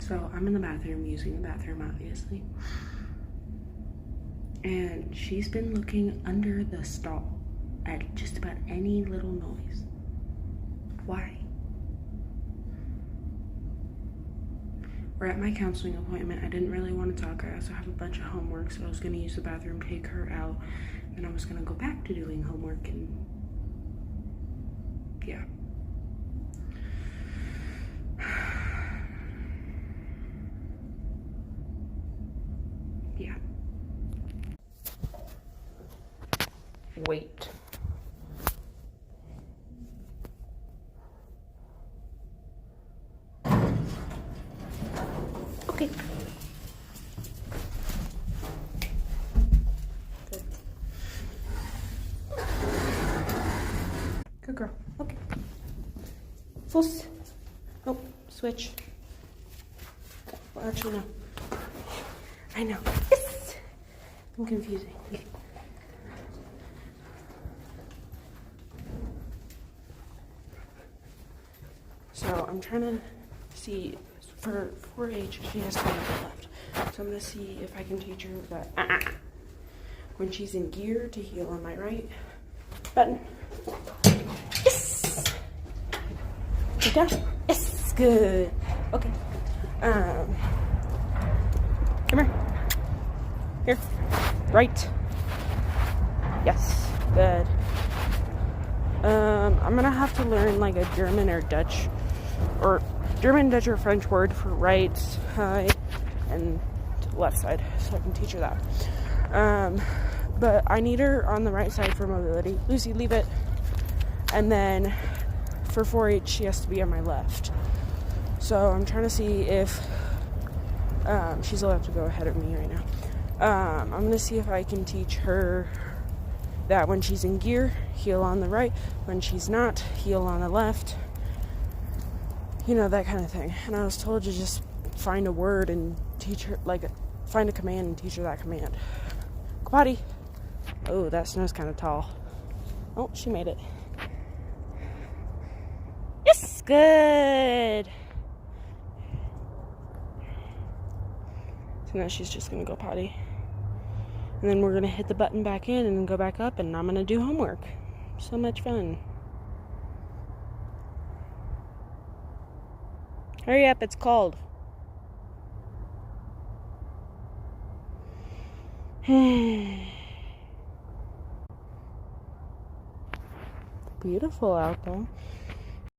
So I'm in the bathroom, using the bathroom, obviously. And she's been looking under the stall at just about any little noise. Why? We're at my counseling appointment. I didn't really want to talk. I also have a bunch of homework, so I was going to use the bathroom, take her out, and I was going to go back to doing homework, and yeah. Yeah. Wait. Okay. Good girl. Okay. Fuss. Oh, switch. Well, actually, no. I know. Yes! I'm confusing. Okay. So I'm trying to see, for 4-H, she has to be on the left. So I'm going to see if I can teach her that when she's in gear to heel on my right button. Yes! Good down. Yes, good. Okay. Come here. Here. Right. Yes, good. I'm going to have to learn like a German or Dutch, or German, Dutch, or French word for right side and left side, so I can teach her that. But I need her on the right side for mobility. Lucy, leave it. And then for 4-H, she has to be on my left. So I'm trying to see if she's allowed to go ahead of me right now. I'm going to see if I can teach her that when she's in gear, heel on the right. When she's not, heel on the left. You know, that kind of thing. And I was told to just find a word and teach her, like, find a command and teach her that command. Go potty. Oh, that snow's kind of tall. Oh, she made it. Yes, good. So now she's just going to go potty. And then we're going to hit the button back in and go back up, and I'm going to do homework. So much fun. Hurry up, it's cold. Beautiful out there.